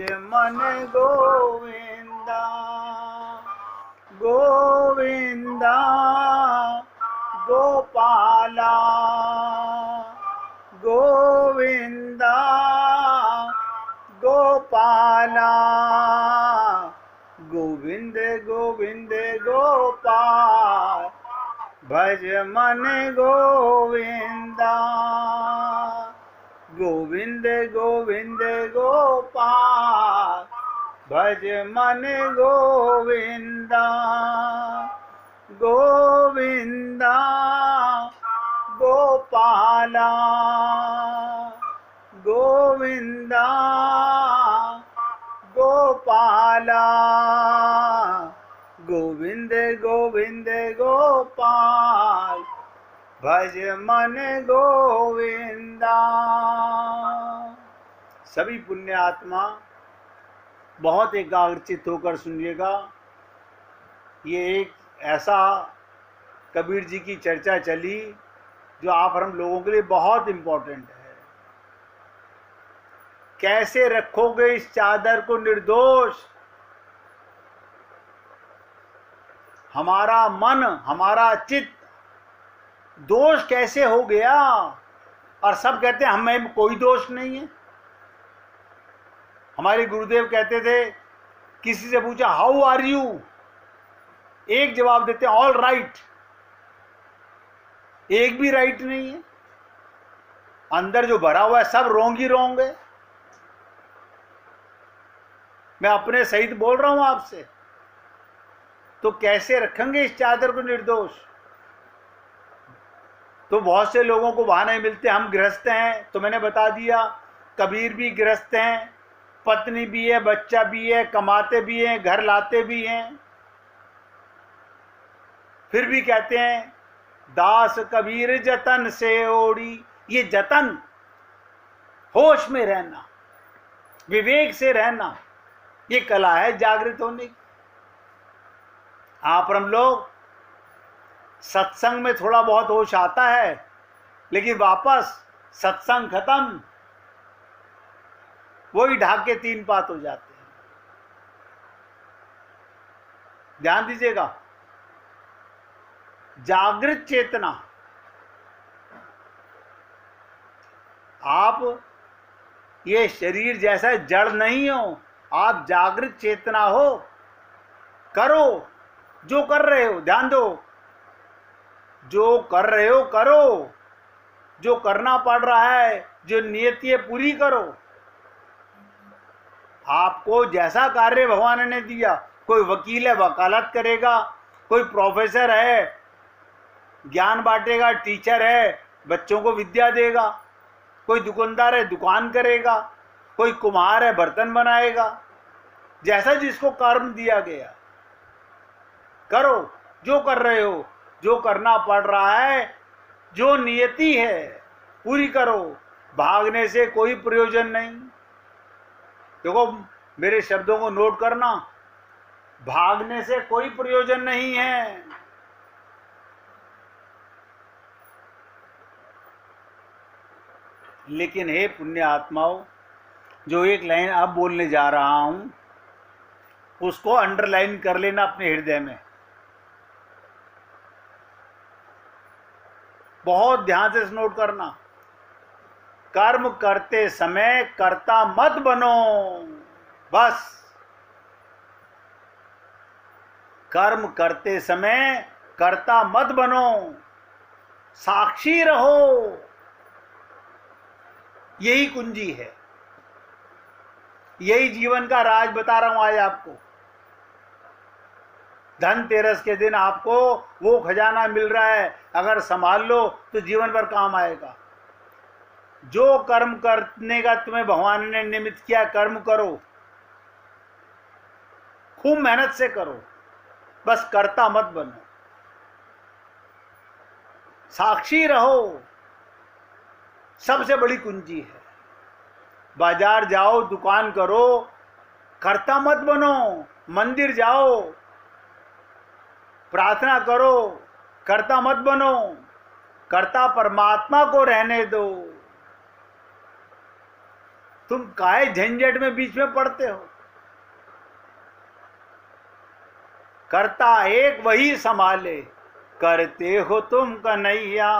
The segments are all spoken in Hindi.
मन गोविंदा गोविंदा गोपाला गोविंदा गोपाला गोविंद गोविंद गोपाल भज मन गोविंदा गोविंद गोविंद गोपाल भज मन गोविंदा गोविंदा गोपाला गोविंदा गोपाला गोविंद गोविंद गोपाल भज मन गोविंदा। सभी पुण्य आत्मा बहुत एकाग्रचित होकर सुनिएगा। ये एक ऐसा कबीर जी की चर्चा चली जो आप हम लोगों के लिए बहुत इम्पोर्टेंट है। कैसे रखोगे इस चादर को निर्दोष? हमारा मन, हमारा चित्त दोष कैसे हो गया? और सब कहते हैं हमें कोई दोष नहीं है। हमारे गुरुदेव कहते थे, किसी से पूछा हाउ आर यू, एक जवाब देते हैं ऑल राइट। एक भी राइट नहीं है। अंदर जो भरा हुआ है सब रोंग ही रोंग है। मैं अपने सहित बोल रहा हूं आपसे। तो कैसे रखेंगे इस चादर को निर्दोष? तो बहुत से लोगों को बहाने मिलते हैं, हम गृहस्थ हैं। तो मैंने बता दिया, कबीर भी गृहस्थ हैं, पत्नी भी है, बच्चा भी है, कमाते भी हैं, घर लाते भी हैं। फिर भी कहते हैं दास कबीर जतन से ओढ़ी। ये जतन, होश में रहना, विवेक से रहना, ये कला है जागृत होने की। आप हम लोग सत्संग में थोड़ा बहुत होश आता है, लेकिन वापस सत्संग खत्म, वही ढाक के तीन पात हो जाते हैं। ध्यान दीजिएगा, जागृत चेतना। आप ये शरीर जैसा जड़ नहीं हो, आप जागृत चेतना हो। करो जो कर रहे हो, ध्यान दो, जो कर रहे हो करो, जो करना पड़ रहा है, जो नियति है पूरी करो। आपको जैसा कार्य भगवान ने दिया, कोई वकील है वकालत करेगा, कोई प्रोफेसर है ज्ञान बांटेगा, टीचर है बच्चों को विद्या देगा, कोई दुकानदार है दुकान करेगा, कोई कुम्हार है बर्तन बनाएगा। जैसा जिसको कर्म दिया गया करो, जो कर रहे हो, जो करना पड़ रहा है, जो नियति है पूरी करो। भागने से कोई प्रयोजन नहीं। देखो मेरे शब्दों को नोट करना, भागने से कोई प्रयोजन नहीं है। लेकिन हे पुण्य आत्माओं, जो एक लाइन अब बोलने जा रहा हूं उसको अंडरलाइन कर लेना अपने हृदय में, बहुत ध्यान से नोट करना। कर्म करते समय कर्ता मत बनो, बस। कर्म करते समय कर्ता मत बनो, साक्षी रहो। यही कुंजी है, यही जीवन का राज बता रहा हूं आज आपको। धनतेरस के दिन आपको वो खजाना मिल रहा है, अगर संभाल लो तो जीवन भर काम आएगा। जो कर्म करने का तुम्हें भगवान ने निमित्त किया, कर्म करो, खूब मेहनत से करो, बस कर्ता मत बनो। साक्षी रहो, सबसे बड़ी कुंजी है। बाजार जाओ, दुकान करो, कर्ता मत बनो। मंदिर जाओ, प्रार्थना करो, कर्ता मत बनो। कर्ता परमात्मा को रहने दो, तुम काहे झंझट में बीच में पड़ते हो? करता एक वही संभाले, करते हो तुम कन्हैया,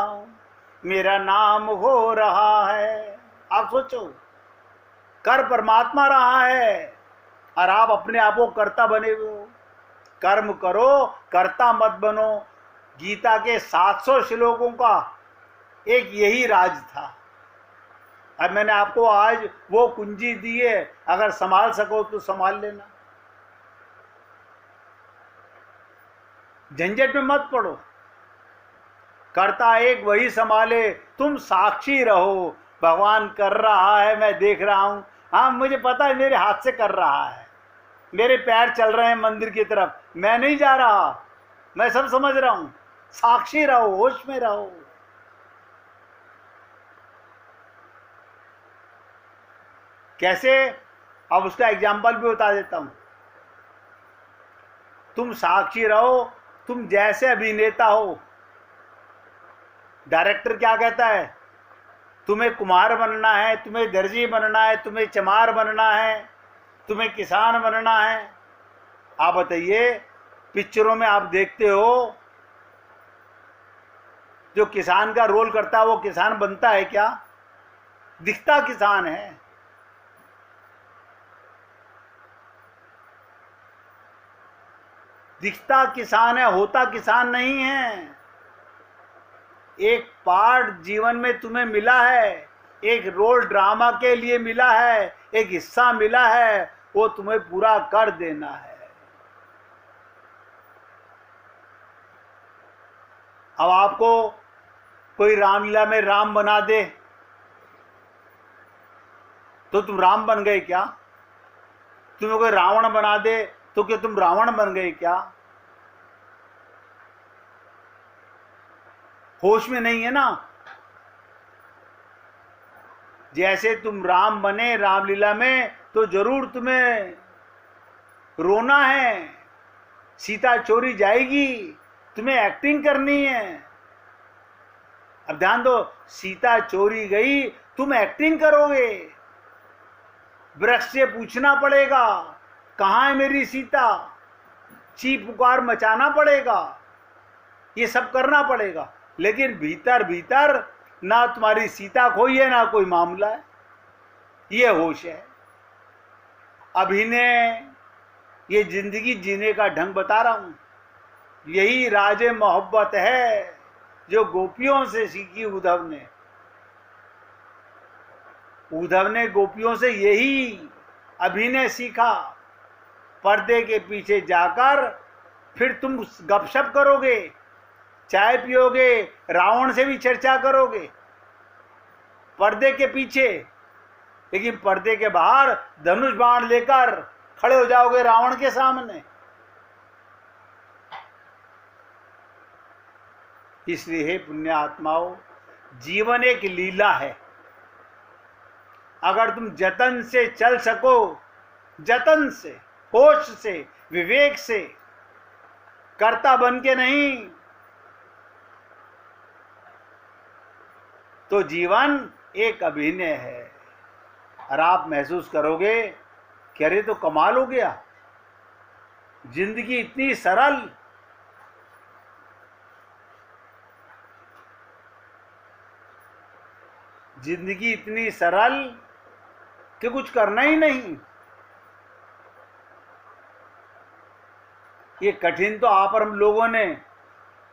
मेरा नाम हो रहा है। आप सोचो, कर परमात्मा रहा है और आप अपने आप को कर्ता बने हुए हो। कर्म करो, कर्ता मत बनो। गीता के 700 श्लोकों का एक यही राज था। अब मैंने आपको आज वो कुंजी दी है, अगर संभाल सको तो संभाल लेना, झंझट में मत पड़ो। करता एक वही संभाले, तुम साक्षी रहो। भगवान कर रहा है, मैं देख रहा हूं। हाँ, मुझे पता है मेरे हाथ से कर रहा है, मेरे पैर चल रहे हैं मंदिर की तरफ, मैं नहीं जा रहा, मैं सब समझ रहा हूं। साक्षी रहो, होश में रहो। कैसे? अब उसका एग्जाम्पल भी बता देता हूं। तुम साक्षी रहो, तुम जैसे अभिनेता हो। डायरेक्टर क्या कहता है? तुम्हें कुम्हार बनना है, तुम्हें दर्जी बनना है, तुम्हें चमार बनना है, तुम्हें किसान बनना है। आप बताइए, पिक्चरों में आप देखते हो जो किसान का रोल करता है वो किसान बनता है क्या? दिखता किसान है। दिखता किसान है, होता किसान नहीं है। एक पार्ट जीवन में तुम्हें मिला है, एक रोल ड्रामा के लिए मिला है, एक हिस्सा मिला है, वो तुम्हें पूरा कर देना है। अब आपको कोई रामलीला में राम बना दे तो तुम राम बन गए क्या? तुम्हें कोई रावण बना दे तो क्या तुम रावण बन गए क्या? होश में नहीं है ना। जैसे तुम राम बने रामलीला में, तो जरूर तुम्हें रोना है, सीता चोरी जाएगी, तुम्हें एक्टिंग करनी है। अब ध्यान दो, सीता चोरी गई, तुम एक्टिंग करोगे। वृक्ष से पूछना पड़ेगा, कहाँ है मेरी सीता? ची पुकार मचाना पड़ेगा, ये सब करना पड़ेगा। लेकिन भीतर भीतर ना तुम्हारी सीता खोई है ना कोई मामला है, ये होश है। अभिनय, ये जिंदगी जीने का ढंग बता रहा हूं। यही राज मोहब्बत है जो गोपियों से सीखी उद्धव ने। उद्धव ने गोपियों से यही अभिनय सीखा। पर्दे के पीछे जाकर फिर तुम गपशप करोगे, चाय पियोगे, रावण से भी चर्चा करोगे पर्दे के पीछे, लेकिन पर्दे के बाहर धनुष बाण लेकर खड़े हो जाओगे रावण के सामने। इसलिए हे पुण्य आत्माओं, जीवन एक लीला है। अगर तुम जतन से चल सको, जतन से, होश से, विवेक से, कर्ता बन के नहीं, तो जीवन एक अभिनय है। और आप महसूस करोगे कि अरे तो कमाल हो गया, जिंदगी इतनी सरल। जिंदगी इतनी सरल कि कुछ करना ही नहीं। ये कठिन तो आप और हम लोगों ने,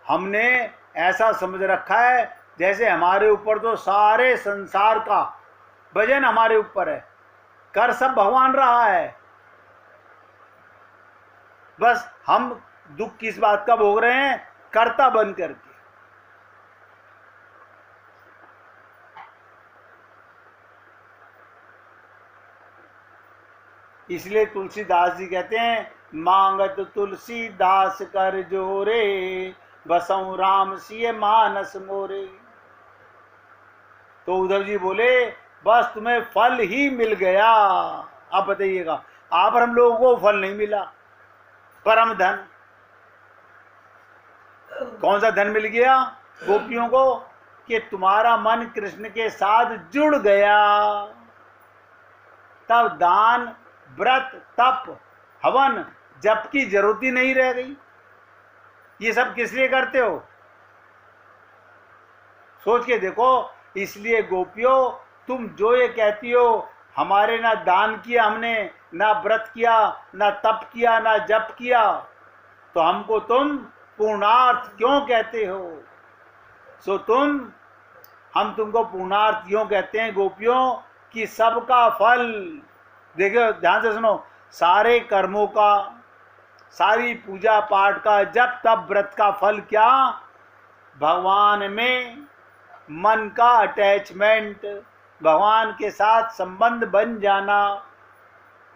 हमने ऐसा समझ रखा है जैसे हमारे ऊपर तो सारे संसार का वजन हमारे ऊपर है, कर सब भगवान रहा है। बस हम दुख किस बात का भोग रहे हैं? कर्ता बन करके। इसलिए तुलसीदास जी कहते हैं, मांगत तुलसीदास कर जोरे, बसऊं राम सिय मानस मोरे। तो उद्धव जी बोले, बस तुम्हें फल ही मिल गया। आप बताइएगा, आप और हम लोगों को फल नहीं मिला, परम धन। कौन सा धन मिल गया गोपियों को? कि तुम्हारा मन कृष्ण के साथ जुड़ गया। तब दान, व्रत, तप, हवन, जप की जरूरत ही नहीं रह गई। ये सब किस लिए करते हो? सोच के देखो। इसलिए गोपियों, तुम जो ये कहती हो हमारे ना दान किया हमने, ना व्रत किया, ना तप किया, ना जप किया, तो हमको तुम पूर्णार्थ क्यों कहते हो? सो हम तुमको पूर्णार्थ क्यों कहते हैं गोपियों? कि सबका फल, देखो ध्यान से सुनो, सारे कर्मों का, सारी पूजा पाठ का, जप तप व्रत का फल क्या? भगवान में मन का अटैचमेंट, भगवान के साथ संबंध बन जाना,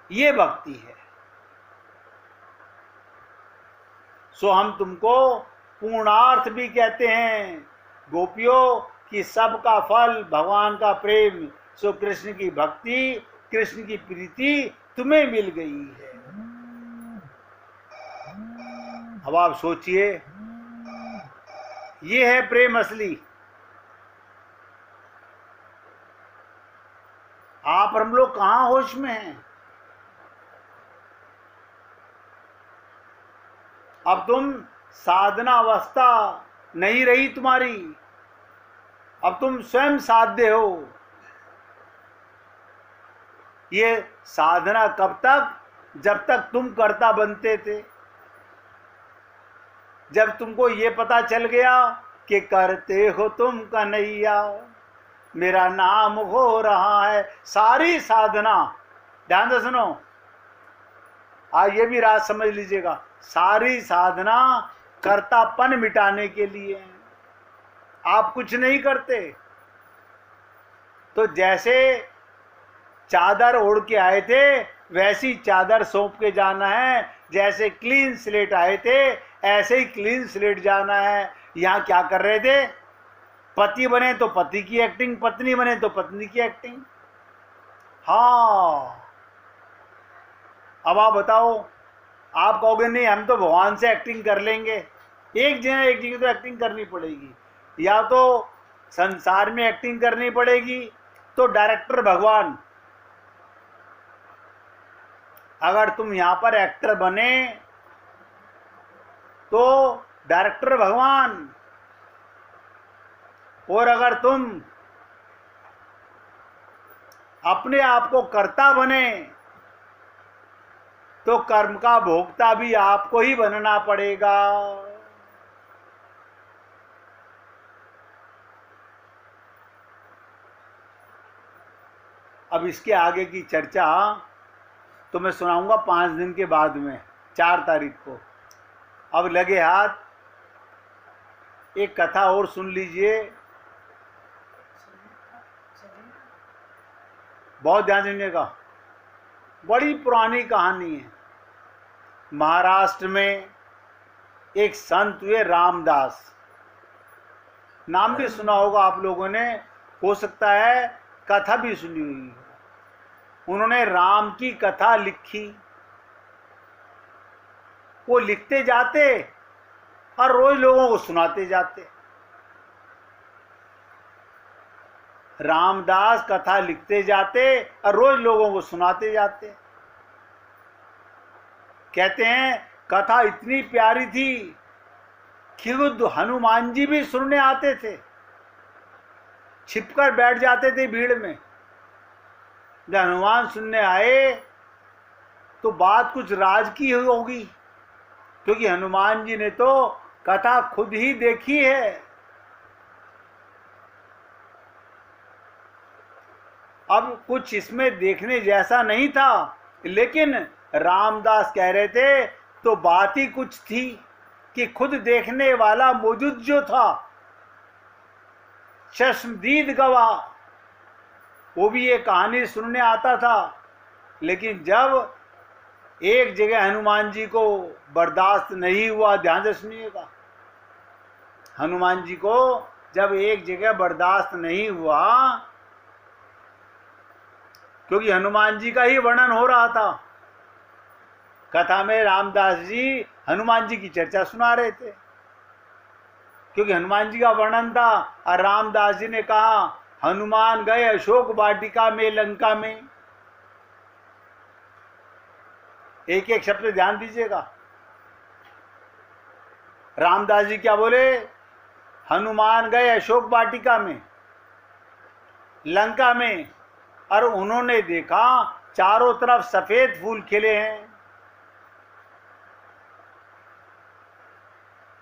ये भक्ति है। सो हम तुमको पूर्णार्थ भी कहते हैं गोपियों, कि सबका फल भगवान का प्रेम, सो कृष्ण की भक्ति, कृष्ण की प्रीति तुम्हें मिल गई है। अब आप सोचिए, ये है प्रेम असली। आप और हम लोग कहां होश में हैं? अब तुम साधना अवस्था नहीं रही तुम्हारी, अब तुम स्वयं साध्य हो। ये साधना कब तक? जब तक तुम कर्ता बनते थे। जब तुमको ये पता चल गया कि करते हो तुम कन्हैया, मेरा नाम हो रहा है, सारी साधना, ध्यान से सुनो, आज ये भी राज समझ लीजिएगा, सारी साधना कर्तापन मिटाने के लिए है। आप कुछ नहीं करते। तो जैसे चादर ओढ़ के आए थे वैसी चादर सौंप के जाना है, जैसे क्लीन स्लेट आए थे ऐसे ही क्लीन स्लेट जाना है। यहाँ क्या कर रहे थे? पति बने तो पति की एक्टिंग, पत्नी बने तो पत्नी की एक्टिंग। हाँ, अब आप बताओ, आप कहोगे नहीं हम तो भगवान से एक्टिंग कर लेंगे। एक जगह तो एक्टिंग करनी पड़ेगी, या तो संसार में एक्टिंग करनी पड़ेगी, तो डायरेक्टर भगवान। अगर तुम यहां पर एक्टर बने तो डायरेक्टर भगवान, और अगर तुम अपने आप को कर्ता बने तो कर्म का भोक्ता भी आपको ही बनना पड़ेगा। अब इसके आगे की चर्चा तो मैं सुनाऊंगा 5 दिन के बाद में, 4 तारीख को। अब लगे हाथ एक कथा और सुन लीजिए, बहुत ध्यान सुनिएगा। बड़ी पुरानी कहानी है। महाराष्ट्र में एक संत हुए रामदास, नाम भी सुना होगा आप लोगों ने, हो सकता है कथा भी सुनी हुई हो। उन्होंने राम की कथा लिखी। वो लिखते जाते और रोज लोगों को सुनाते जाते। रामदास कथा लिखते जाते और रोज लोगों को सुनाते जाते। कहते हैं कथा इतनी प्यारी थी कि खुद हनुमान जी भी सुनने आते थे, छिपकर बैठ जाते थे भीड़ में। जब हनुमान सुनने आए तो बात कुछ राज की होगी, क्योंकि हनुमान जी ने तो कथा खुद ही देखी है। अब कुछ इसमें देखने जैसा नहीं था, लेकिन रामदास कह रहे थे तो बात ही कुछ थी कि खुद देखने वाला मौजूद जो था, चश्मदीद गवाह, वो भी ये कहानी सुनने आता था। लेकिन जब एक जगह हनुमान जी को बर्दाश्त नहीं हुआ, ध्यान से सुनिएगा, हनुमान जी को जब एक जगह बर्दाश्त नहीं हुआ, क्योंकि हनुमान जी का ही वर्णन हो रहा था कथा में, रामदास जी हनुमान जी की चर्चा सुना रहे थे, क्योंकि हनुमान जी का वर्णन था। और रामदास जी ने कहा हनुमान गए अशोक वाटिका में लंका में, एक एक शब्द पे ध्यान दीजिएगा। रामदास जी क्या बोले? हनुमान गए अशोक वाटिका में, लंका में, और उन्होंने देखा चारों तरफ सफेद फूल खिले हैं।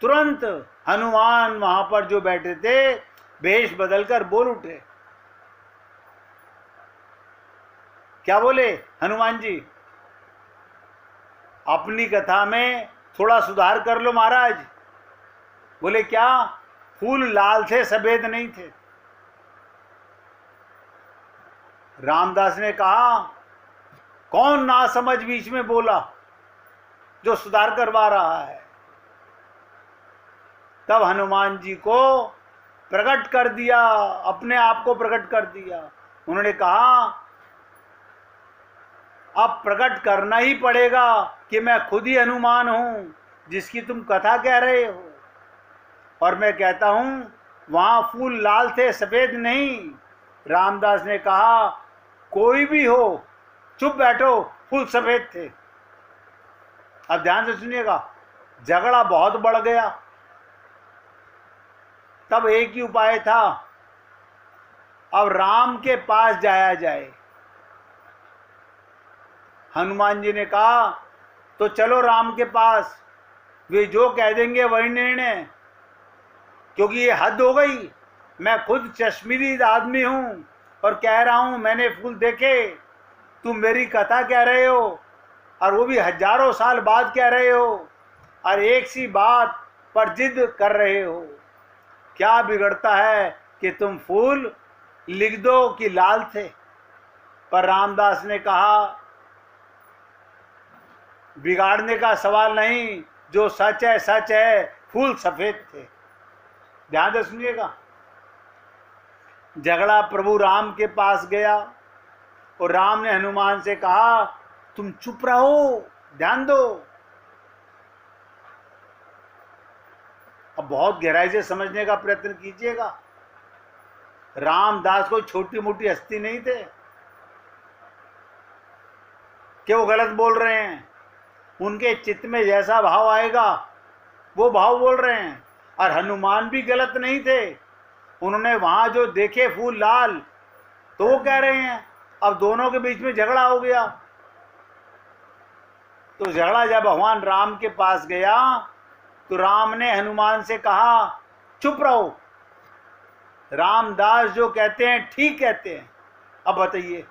तुरंत हनुमान वहां पर जो बैठे थे वेश बदलकर बोल उठे। क्या बोले हनुमान जी? अपनी कथा में थोड़ा सुधार कर लो महाराज। बोले क्या? फूल लाल थे, सफेद नहीं थे। रामदास ने कहा कौन नासमझ बीच में बोला जो सुधार करवा रहा है? तब हनुमान जी को प्रकट कर दिया, अपने आप को प्रकट कर दिया। उन्होंने कहा अब प्रकट करना ही पड़ेगा कि मैं खुद ही हनुमान हूं जिसकी तुम कथा कह रहे हो। और मैं कहता हूं वहां फूल लाल थे, सफेद नहीं। रामदास ने कहा कोई भी हो, चुप बैठो, फूल सफेद थे। अब ध्यान से सुनिएगा, झगड़ा बहुत बढ़ गया। तब एक ही उपाय था, अब राम के पास जाया जाए। हनुमान जी ने कहा तो चलो राम के पास, वे जो कह देंगे वही निर्णय, क्योंकि ये हद हो गई। मैं खुद चश्मदीद आदमी हूं और कह रहा हूं मैंने फूल देखे, तुम मेरी कथा कह रहे हो, और वो भी हजारों साल बाद कह रहे हो, और एक सी बात पर जिद कर रहे हो। क्या बिगड़ता है कि तुम फूल लिख दो कि लाल थे? पर रामदास ने कहा बिगाड़ने का सवाल नहीं, जो सच है सच है, फूल सफेद थे। ध्यान से सुनिएगा। झगड़ा प्रभु राम के पास गया और राम ने हनुमान से कहा तुम चुप रहो, ध्यान दो। अब बहुत गहराई से समझने का प्रयत्न कीजिएगा। रामदास कोई छोटी मोटी हस्ती नहीं थे कि वो गलत बोल रहे हैं। उनके चित्त में जैसा भाव आएगा वो भाव बोल रहे हैं। और हनुमान भी गलत नहीं थे, उन्होंने वहां जो देखे फूल लाल, तो वो कह रहे हैं। अब दोनों के बीच में झगड़ा हो गया। तो झगड़ा जब भगवान राम के पास गया तो राम ने हनुमान से कहा चुप रहो, रामदास जो कहते हैं ठीक कहते हैं। अब बताइए,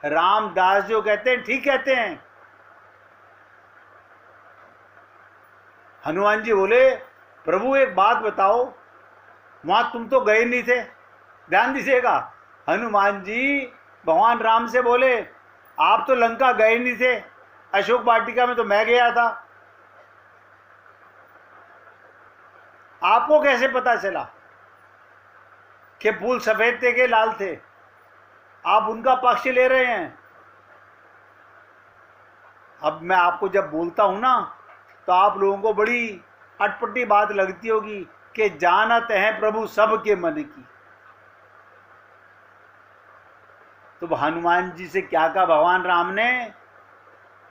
रामदास जो कहते हैं ठीक कहते हैं। हनुमान जी बोले प्रभु एक बात बताओ, वहां तुम तो गए नहीं थे। ध्यान दीजिएगा, हनुमान जी भगवान राम से बोले आप तो लंका गए नहीं थे, अशोक वाटिका में तो मैं गया था, आपको कैसे पता चला कि फूल सफेद थे कि लाल थे? आप उनका पक्ष ले रहे हैं। अब मैं आपको जब बोलता हूं ना तो आप लोगों को बड़ी अटपटी बात लगती होगी कि जानत है प्रभु सबके मन की। तो हनुमान जी से क्या कहा भगवान राम ने?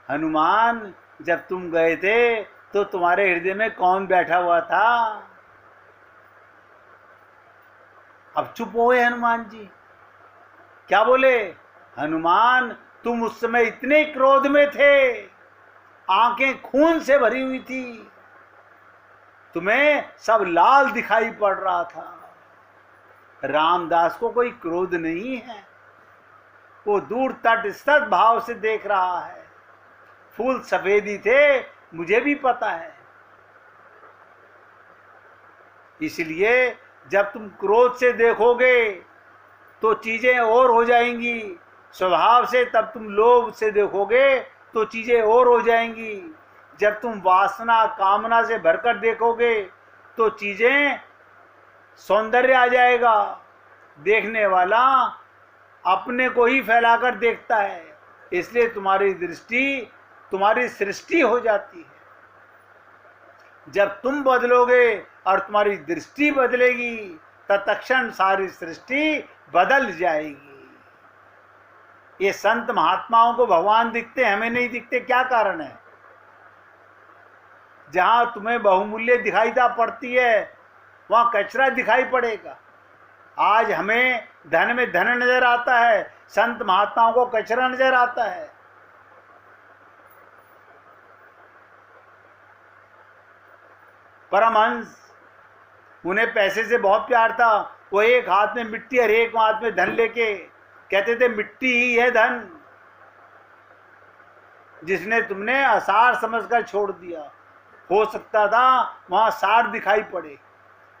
हनुमान जब तुम गए थे तो तुम्हारे हृदय में कौन बैठा हुआ था? अब चुप हो गए हनुमान जी। क्या बोले? हनुमान तुम उस समय इतने क्रोध में थे, आंखें खून से भरी हुई थी, तुम्हें सब लाल दिखाई पड़ रहा था। रामदास को कोई क्रोध नहीं है, वो दूर तटस्थ भाव से देख रहा है। फूल सफेद ही थे, मुझे भी पता है। इसलिए जब तुम क्रोध से देखोगे तो चीजें और हो जाएंगी, स्वभाव से तब तुम लोभ से देखोगे तो चीजें और हो जाएंगी, जब तुम वासना कामना से भरकर देखोगे तो चीजें सौंदर्य आ जाएगा। देखने वाला अपने को ही फैलाकर देखता है, इसलिए तुम्हारी दृष्टि तुम्हारी सृष्टि हो जाती है। जब तुम बदलोगे और तुम्हारी दृष्टि बदलेगी तत्क्षण सारी सृष्टि बदल जाएगी। ये संत महात्माओं को भगवान दिखते, हमें नहीं दिखते, क्या कारण है? जहां तुम्हें बहुमूल्य दिखाई पड़ती है वहां कचरा दिखाई पड़ेगा। आज हमें धन में धन नजर आता है, संत महात्माओं को कचरा नजर आता है। परमहंस, उन्हें पैसे से बहुत प्यार था। वो एक हाथ में मिट्टी और एक हाथ में धन लेके कहते थे मिट्टी ही है धन, जिसने तुमने असार समझकर छोड़ दिया। हो सकता था वहां सार दिखाई पड़े,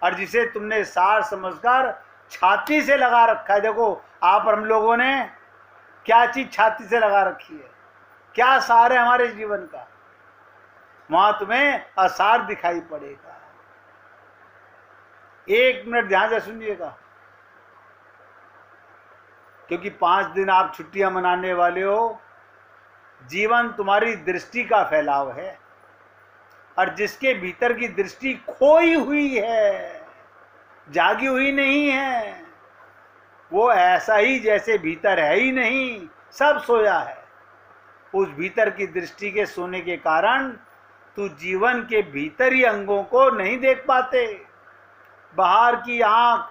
और जिसे तुमने सार समझकर छाती से लगा रखा है। देखो आप और हम लोगों ने क्या चीज छाती से लगा रखी है, क्या सार है हमारे जीवन का, वहां तुम्हें असार दिखाई पड़ेगा। एक मिनट ध्यान से सुनिएगा, क्योंकि 5 दिन आप छुट्टियां मनाने वाले हो। जीवन तुम्हारी दृष्टि का फैलाव है, और जिसके भीतर की दृष्टि खोई हुई है, जागी हुई नहीं है, वो ऐसा ही जैसे भीतर है ही नहीं, सब सोया है। उस भीतर की दृष्टि के सोने के कारण तू जीवन के भीतरी अंगों को नहीं देख पाते। बाहर की आंख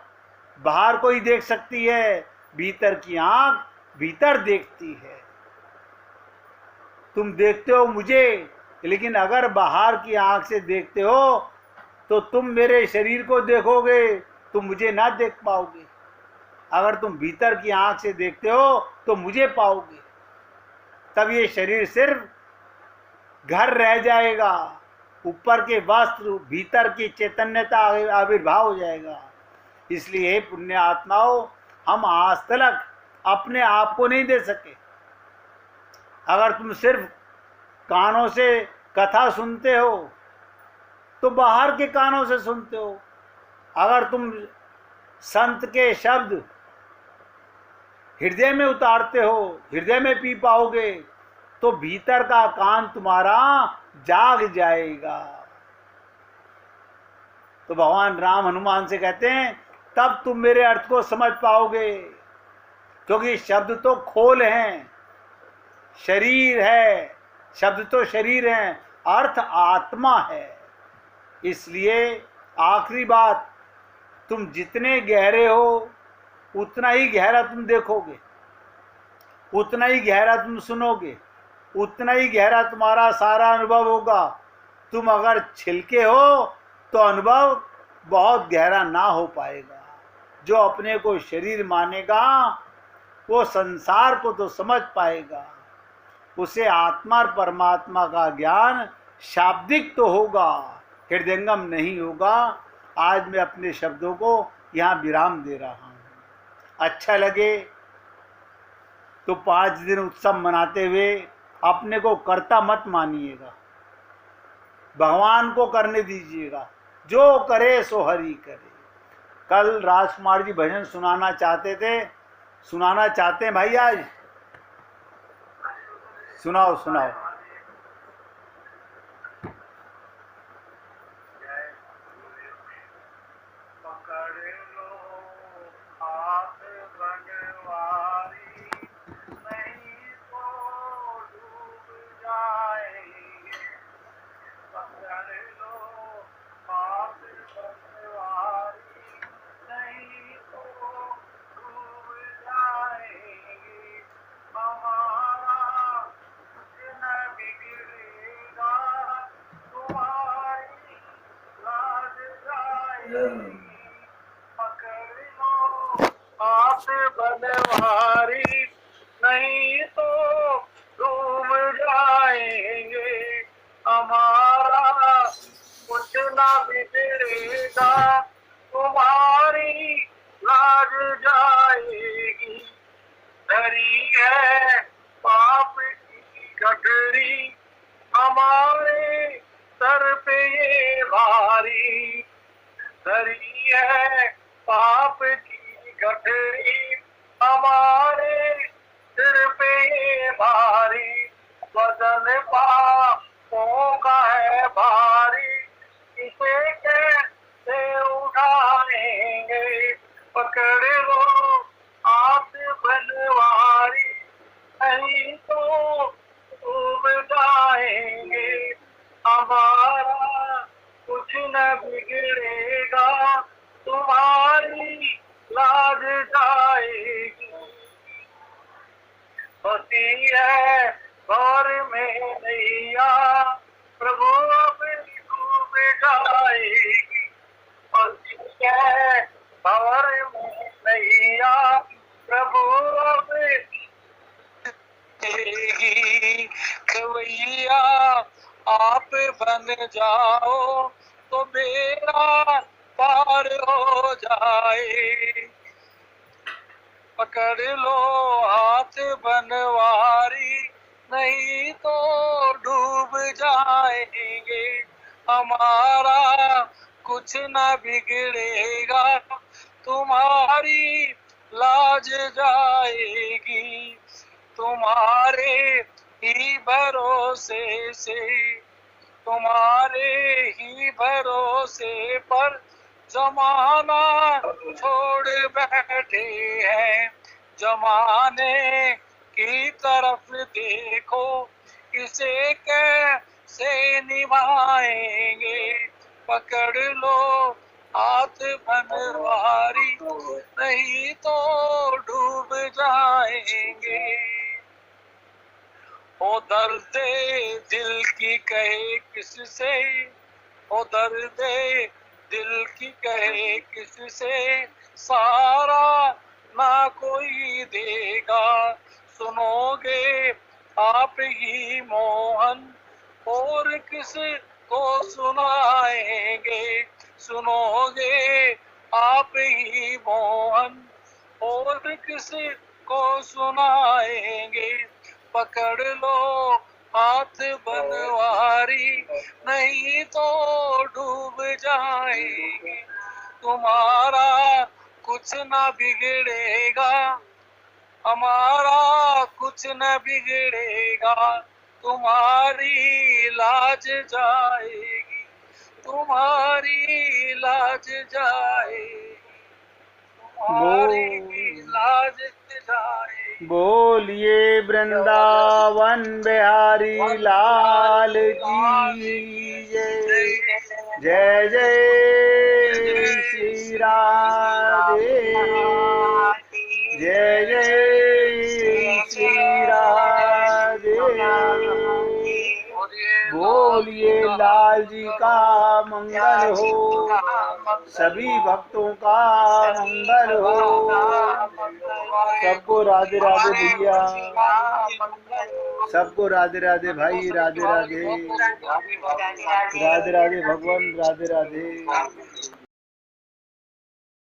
बाहर को ही देख सकती है, भीतर की आंख भीतर देखती है। तुम देखते हो मुझे, लेकिन अगर बाहर की आंख से देखते हो तो तुम मेरे शरीर को देखोगे, तुम मुझे ना देख पाओगे। अगर तुम भीतर की आंख से देखते हो तो मुझे पाओगे। तब ये शरीर सिर्फ घर रह जाएगा, ऊपर के वस्त्र, भीतर की चैतन्यता आविर्भाव हो जाएगा। इसलिए हे पुण्य आत्माओं, हम आज तक अपने आप को नहीं दे सके। अगर तुम सिर्फ कानों से कथा सुनते हो तो बाहर के कानों से सुनते हो। अगर तुम संत के शब्द हृदय में उतारते हो, हृदय में पी पाओगे, तो भीतर का कान तुम्हारा जाग जाएगा। तो भगवान राम हनुमान से कहते हैं तब तुम मेरे अर्थ को समझ पाओगे, क्योंकि शब्द तो खोल हैं, शरीर है, शब्द तो शरीर है, अर्थ आत्मा है। इसलिए आखिरी बात, तुम जितने गहरे हो उतना ही गहरा तुम देखोगे, उतना ही गहरा तुम सुनोगे, उतना ही गहरा तुम्हारा सारा अनुभव होगा। तुम अगर छिलके हो तो अनुभव बहुत गहरा ना हो पाएगा। जो अपने को शरीर मानेगा वो संसार को तो समझ पाएगा, उसे आत्मा और परमात्मा का ज्ञान शाब्दिक तो होगा, हृदयंगम नहीं होगा। आज मैं अपने शब्दों को यहाँ विराम दे रहा हूँ। अच्छा लगे तो 5 दिन उत्सव मनाते हुए अपने को कर्ता मत मानिएगा, भगवान को करने दीजिएगा। जो करे सो हरि करे। कल राजकुमार जी भजन सुनाना चाहते हैं भाई, आज सुनाओ सुनाओ। बनवारी नहीं तो डूब जाएंगे, हमारा कुछ ना बिगड़ेगा, तुम्हारी लाज जाएगी। धरी है पाप की गठरी, हमारे सर पे ये भारी। धरी है पाप की गठरी, हमारे सिर पे ये भारी। वजन पापों का है भारी, इसे कैसे उठाएंगे। पकड़ लो हाथ बनवारी, होती है भंवर में नैया, प्रभु अपनी डूब जाएगी। होती है भंवर में नैया, प्रभु अपनी खवैया आप बन जाओ तो बेड़ा पार हो जाए। पकड़ लो हाथ बनवारी, नहीं तो डूब जाएंगे। हमारा कुछ न बिगड़ेगा, तुम्हारी लाज जाएगी। तुम्हारे ही भरोसे से, तुम्हारे ही भरोसे पर जमाना छोड़ बैठे हैं। जमाने की तरफ देखो, इसे कैसे निभाएंगे। पकड़ लो हाथ बनवारी, नहीं तो डूब जाएंगे। ओ दर्दे दिल की कहे किससे, ओ दर्दे दिल की कहे किससे, सारा ना कोई देगा। सुनोगे आप ही मोहन, और किस को सुनाएंगे। सुनोगे आप ही मोहन, और किस को सुनाएंगे। पकड़ लो हाथ बनवारी, नहीं तो डूब जाएंगे। तुम्हारा कुछ न बिगड़ेगा, हमारा कुछ न बिगड़ेगा। तुम्हारी लाज जाएगी, तुम्हारी लाज जाएगी, तुम्हारी लाज जाएगी। बोलिए वृंदावन बिहारी लाल की जय। जय जय श्री राधे, जय जय श्री राधे। बोलिए लाल जी का मंगल हो, सभी भक्तों का मंगल हो। सबको राधे राधे भैया, सबको राधे राधे भाई, राधे राधे, राधे राधे भगवान, राधे राधे।